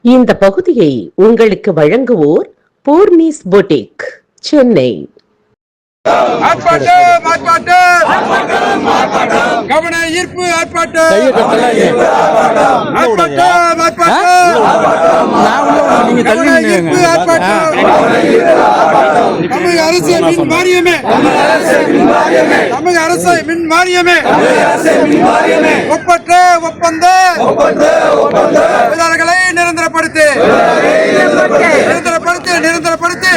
இந்த பகுதியை உங்களுக்கு வழங்குவோர் பூர்ணிஸ் பொட்டிக், சென்னை. ஆர்ப்பாட்டம் ஆர்ப்பாட்டம் கவன ஈர்ப்பு ஆர்ப்பாட்டம் ஆர்ப்பாட்டம் ஆர்ப்பாட்டம் கவன ஈர்ப்பு ஆர்ப்பாட்டம் தமிழக அரசு மின் வாரியமே தமிழக அரசு மின் வாரியமே ஒப்பற்ற ஒப்பந்த தொழிலாளர்களை நிரந்தரப்படுத்து நிரந்தரப்படுத்து நிரந்தரப்படுத்து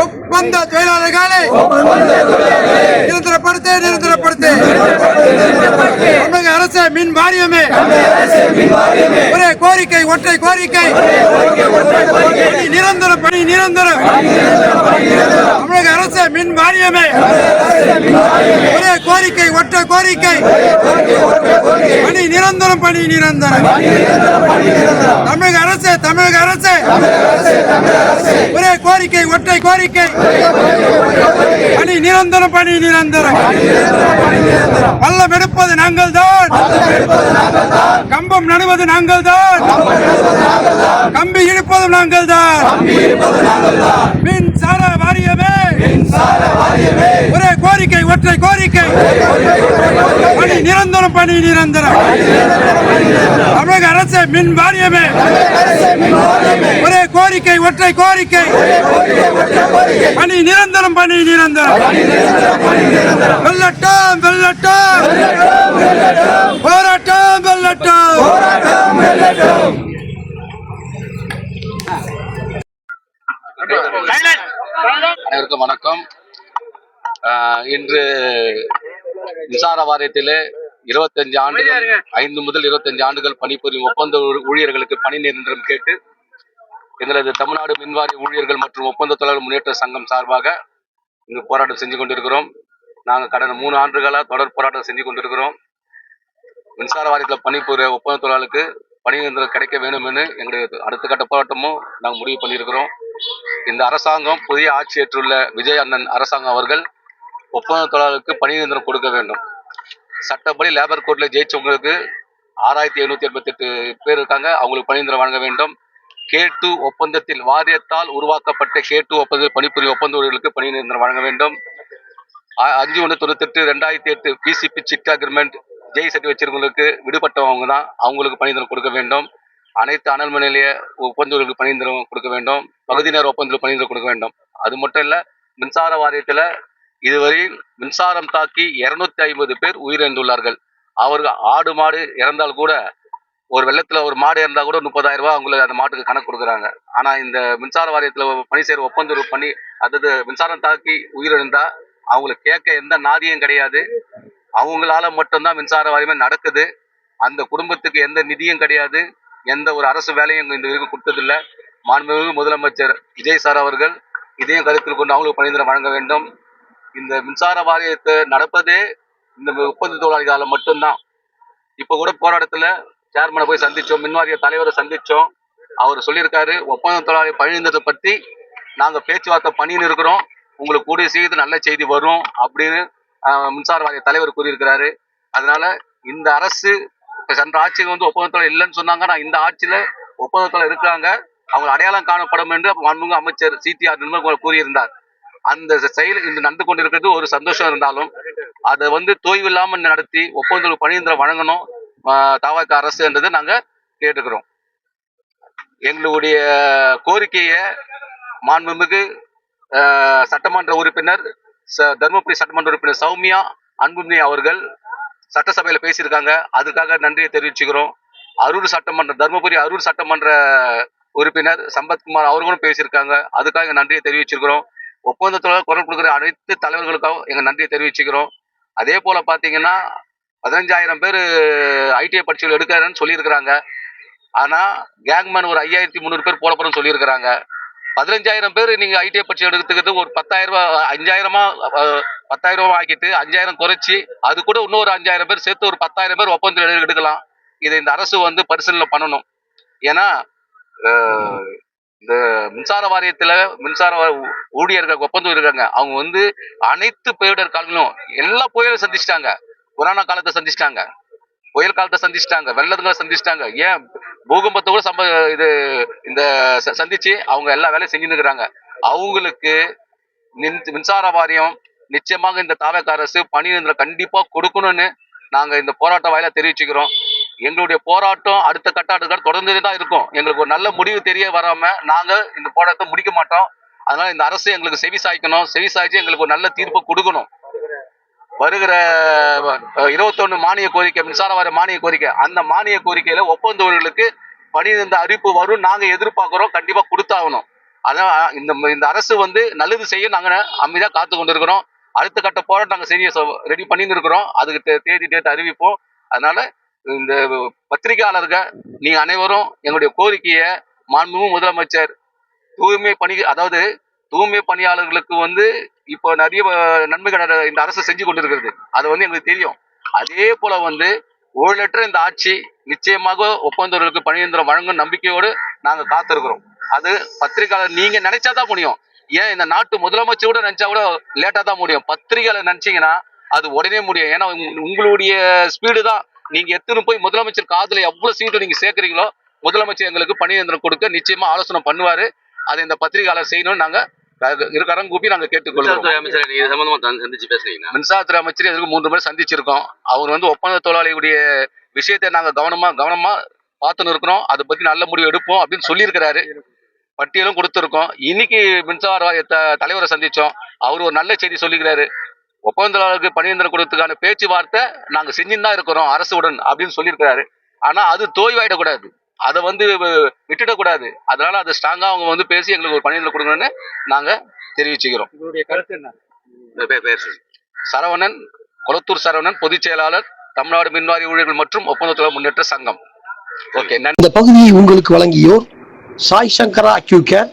ஒப்பந்த தொழிலாளர்களை நிரந்தரப்படுத்து நிரந்தரப்படுத்து தமிழக அரசு மின் வாரியமே ஒரே கோரிக்கை ஒற்றை கோரிக்கை நிரந்தரம் பணி நிரந்தரம் தமிழக அரசு மின் வாரியமே ஒரே கோரிக்கை ஒற்றை கோரிக்கை பணி நிரந்தரம் பணி நிரந்தரம் தமிழக அரசு ஒரே கோரிக்கை ஒற்றை கோரிக்கை பணி நிரந்தரம் பணி நிரந்தரம் பள்ளம் எடுப்பது நாங்கள் தான் கம்பம் நடுவது நாங்கள் தான் கம்பி இழுப்பதும் நாங்கள் தான் மின்சார வாரியமே ஒரே கோரிக்கை ஒற்றை கோரிக்கை பணி நிரந்தரம் பணி நிரந்தரம் தமிழக அரசு மின் வாரியமே ஒரே கோரிக்கை ஒற்றை கோரிக்கை பணி நிரந்தரம் பணி நிரந்தரம் வெள்ளட்டம் வெள்ளட்டம் போராட்டம் வெள்ளட்டம் அனைவருக்கும் வணக்கம். இன்று மின்சார வாரியத்திலே 25 ஆண்டுகள் 5 முதல் 25 ஆண்டுகள் பணிபுரியும் ஒப்பந்த ஊழியர்களுக்கு பணி நிரந்தரம் கேட்டு எங்களது தமிழ்நாடு மின்வாரிய ஊழியர்கள் மற்றும் ஒப்பந்த தொழிலாளர் முன்னேற்ற சங்கம் சார்பாக இங்கு போராட்டம் செஞ்சு கொண்டிருக்கிறோம். நாங்கள் கடந்த 3 ஆண்டுகளாக தொடர் போராட்டம் செஞ்சு கொண்டிருக்கிறோம். மின்சார வாரியத்தில் பணிபுரிய ஒப்பந்த தொழிலாளருக்கு பணி நிரந்தரம் கிடைக்க வேண்டும் என்று எங்களுடைய அடுத்த கட்ட போராட்டமும் நாங்கள் முடிவு பண்ணியிருக்கிறோம். இந்த அரசாங்கம் புதிய ஆட்சி ஏற்றுள்ள விஜய் அண்ணன் அரசாங்கம் அவர்கள் ஒப்பந்த தொழிலாளருக்கு பணி நிரந்தரம் கொடுக்க வேண்டும். சட்டப்படி லேபர் கோர்ட்ல ஜெயிச்சவங்களுக்கு 6788 பேர் இருக்காங்க, அவங்களுக்கு பணி நிரந்தரம் வழங்க வேண்டும். K2 ஒப்பந்தத்தில் வாரியத்தால் உருவாக்கப்பட்ட K2 ஒப்பந்தத்தில் பணிபுரியும் ஒப்பந்த ஊழியர்களுக்கு பணி நிரந்தரம் வழங்க வேண்டும். 5198 பிசிபி சிட் அக்ரிமெண்ட் ஜெய் சர்டிஃபிகேட் வச்சிருக்கவங்களுக்கு விடுபட்டவங்க தான், அவங்களுக்கு பணி நிரந்தரம் கொடுக்க வேண்டும். அனைத்து அனல் மின் நிலைய ஒப்பந்தங்களுக்கு பணி நிரந்தரம் கொடுக்க வேண்டும். பகுதி நேர ஒப்பந்தங்களுக்கு பணி நிரந்தரம் கொடுக்க வேண்டும். அது மட்டும் இல்ல, மின்சார வாரியத்துல இதுவரை மின்சாரம் தாக்கி 250 பேர் உயிரிழந்துள்ளார்கள். அவர்கள் ஆடு மாடு இறந்தால் கூட, ஒரு வெள்ளத்துல ஒரு மாடு இறந்தா கூட 30,000 ரூபாய் அவங்களுக்கு அந்த மாட்டுக்கு கணக்கு கொடுக்குறாங்க. ஆனா இந்த மின்சார வாரியத்துல பணி செய்யற ஒப்பந்த பண்ணி, அதாவது மின்சாரம் தாக்கி உயிரிழந்தா அவங்களுக்கு கேட்க எந்த நாதியும் கிடையாது. அவங்களால மட்டும்தான் மின்சார வாரியமே நடக்குது. அந்த குடும்பத்துக்கு எந்த நிதியும் கிடையாது, எந்த ஒரு அரசு வேலையும் இந்த வரைக்கும் கொடுத்ததில்லை. மாண்புமிகு முதலமைச்சர் விஜய் சார் அவர்கள் இதையும் கருத்தில் கொண்டு அவங்களுக்கு பணி நிரந்தரம் வழங்க வேண்டும். இந்த மின்சார வாரியத்தை நடப்பதே இந்த ஒப்பந்த தொழிலாளிகளால மட்டும்தான். இப்ப கூட போராட்டத்துல சேர்மனை போய் சந்திச்சோம், மின்வாரிய தலைவரை சந்திச்சோம். அவர் சொல்லியிருக்காரு, ஒப்பந்த தொழிலாளி பணி நிரந்தரத்தை பத்தி நாங்க பேச்சுவார்த்தை பண்ணின்னு இருக்கிறோம், உங்களுக்கு கூடிய சீக்கிரத்தில் நல்ல செய்தி வரும் அப்படின்னு மின்சார வாரிய தலைவர் கூறியிருக்கிறாரு. அதனால இந்த அரசு சென்ற ஆட்சியில் ஒப்பந்தத்தோட இல்லைன்னு சொன்னாங்க. நான் இந்த ஆட்சியில ஒப்பந்தத்தோட இருக்கிறாங்க, அவங்க அடையாளம் காணப்படும் என்று மாண்புமிகு அமைச்சர் CTR நிர்மல்குமார் கூறியிருந்தார். அந்த செயல் இன்று நடந்து கொண்டிருக்கிறது ஒரு சந்தோஷம் இருந்தாலும், அதை தொய்வு இல்லாமல் நடத்தி ஒப்பந்த பணி நிரந்தரம் வழங்கணும் தவக அரசு என்றதை நாங்க கேட்டுக்கிறோம். எங்களுடைய கோரிக்கையை மாண்புமிகு சட்டமன்ற உறுப்பினர் தருமபுரி சட்டமன்ற உறுப்பினர் சௌமியா அன்புமணி அவர்கள் சட்டசபையில பேசியிருக்காங்க, அதுக்காக நன்றியை தெரிவிச்சுக்கிறோம். தருமபுரி அரூர் சட்டமன்ற உறுப்பினர் சம்பத்குமார் அவர்களும் பேசியிருக்காங்க, அதுக்காக நன்றியை தெரிவிச்சிருக்கிறோம். ஒப்பந்தத்தோட குரல் கொடுக்குற அனைத்து தலைவர்களுக்காகவும் எங்க நன்றியை தெரிவிச்சுக்கிறோம். அதே போல பாத்தீங்கன்னா 15,000 பேர் ITI பரீட்சைகள் எடுக்கிறாருன்னு சொல்லியிருக்கிறாங்க. ஆனா கேங்மேன் ஒரு 5,300 பேர் போட போறோம்னு சொல்லியிருக்கிறாங்க. 15,000 பேர் நீங்க ITI பரீட்சை எடுத்துக்கிறது ஒரு 10,000 ரூபாய் 10,000 ரூபாய் ஆக்கிட்டு 5,000 குறைச்சி அது கூட இன்னொரு 5,000 பேர் சேர்த்து ஒரு 10,000 பேர் ஒப்பந்தத்தில் எடுக்கலாம். இதை இந்த அரசு பரிசீலனை பண்ணணும். ஏன்னா இந்த மின்சார வாரியத்துல மின்சார ஊழியர்கள் ஒப்பந்தம் இருக்காங்க, அவங்க அனைத்து பேரிடர் காலங்களும் எல்லா புயலும் சந்திச்சிட்டாங்க, கொரோனா காலத்தை சந்திச்சிட்டாங்க. புயல் காலத்தை சந்திச்சிட்டாங்க, வெள்ளத்துங்களை சந்திச்சிட்டாங்க, ஏன் பூகம்பத்தை கூட சந்திச்சு அவங்க எல்லா வேலையும் செஞ்சுன்னு இருக்கிறாங்க. அவங்களுக்கு மின்சார வாரியம் நிச்சயமாக இந்த தாவேக அரசு பணி நிரந்தரம் கண்டிப்பா கொடுக்கணும்னு நாங்க இந்த போராட்ட வாயிலா தெரிவிச்சுக்கிறோம். எங்களுடைய போராட்டம் அடுத்த கட்ட தொடர்ந்துதான் தான் இருக்கும். எங்களுக்கு ஒரு நல்ல முடிவு தெரிய வராம நாங்க இந்த போராட்டத்தை முடிக்க மாட்டோம். அதனால இந்த அரசு எங்களுக்கு செவி சாய்க்கணும், செவி சாய்ச்சி எங்களுக்கு ஒரு நல்ல தீர்ப்பை கொடுக்கணும். வருகிற 21 மானிய கோரிக்கை, மின்சார வாரிய மானிய கோரிக்கை, அந்த மானிய கோரிக்கையில ஒப்பந்தவர்களுக்கு பணி இந்த அறிவிப்பு வரும் நாங்க எதிர்பார்க்கிறோம், கண்டிப்பா கொடுத்தாகணும். அதான் இந்த அரசு நல்லது செய்ய நாங்க அமைதியா காத்து கொண்டிருக்கிறோம். அடுத்த கட்ட போராட்டம் நாங்க செய்ய ரெடி பண்ணின்னு இருக்கிறோம். அதுக்கு தேதி டேட் அறிவிப்போம். அதனால இந்த பத்திரிகையாளர்கள் நீங்க அனைவரும் எங்களுடைய கோரிக்கையை மாண்புமிகு முதலமைச்சர் தூய்மை பணியாளர்களுக்கு இப்போ நிறைய நன்மைகள் இந்த அரசு செஞ்சு கொண்டிருக்கிறது. அது எங்களுக்கு தெரியும். அதே போல ஊழலற்ற இந்த ஆட்சி நிச்சயமாக ஒப்பந்தவர்களுக்கு பணி நிரந்தரம் வழங்கும் நம்பிக்கையோடு நாங்க காத்திருக்கிறோம். அது பத்திரிகையாளர் நீங்க நினைச்சாதான் முடியும். ஏன் இந்த நாட்டு முதலமைச்சர் கூட நினைச்சா கூட லேட்டா தான் முடியும். பத்திரிகையாளர் நினைச்சீங்கன்னா அது உடனே முடியும். ஏன்னா உங்களுடைய ஸ்பீடு தான். நீங்க எத்தனை போய் முதலமைச்சர் காதுல எவ்வளவு சீட்டு நீங்க சேர்க்கிறீங்களோ முதலமைச்சர் எங்களுக்கு பணி நிரந்தரம் கொடுக்க நிச்சயமா ஆலோசனை பண்ணுவாரு. அதை இந்த பத்திரிகையாளர் செய்யணும்னு நாங்க கரம் கூப்பி நாங்க கேட்டுக்கொள்கிறோம். மின்சாரத்துறை அமைச்சர் எதுக்கு 3 முறை சந்திச்சிருக்கோம். அவர் ஒப்பந்த தொழிலாளியுடைய விஷயத்தை நாங்க கவனமா பார்த்துன்னு இருக்கிறோம். அதை பத்தி நல்ல முடிவு எடுப்போம் அப்படின்னு சொல்லியிருக்கிறாரு. பட்டியலும் கொடுத்திருக்கோம். இன்னைக்கு மின்சார வாரிய தலைவரை சந்திச்சோம். அவர் ஒரு நல்ல செய்தி சொல்லிக்கிறாரு. ஒப்பந்த தொழிலாளருக்கு பணி நிரந்தரம் கொடுத்ததுக்கான பேச்சுவார்த்தை நாங்க செஞ்சுன்னு தான் இருக்கிறோம் அரசுடன் அப்படின்னு சொல்லியிருக்கிறாரு. ஆனா அது தோய்வாயிடக்கூடாது, அதை விட்டுடக்கூடாது. அதனால அதை ஸ்ட்ராங்கா அவங்க பேசி எங்களுக்கு ஒரு பணி நிரந்தரம் கொடுக்கணும்னு நாங்க தெரிவிச்சுக்கிறோம். சரவணன், கொளத்தூர் சரவணன், பொதுச் செயலாளர், தமிழ்நாடு மின்வாரிய ஊழியர்கள் மற்றும் ஒப்பந்த தொழிலாளர் முன்னேற்ற சங்கம். ஓகே. இந்த பகுதியை உங்களுக்கு வழங்கியோர் Sai Sankara Accucare,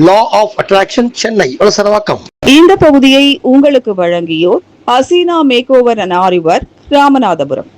law of attraction, Chennai Valasaravakkam. இந்த பகுதியை உங்களுக்கு வழங்கியோர் Haseena make over and aari work, Ramanathapuram.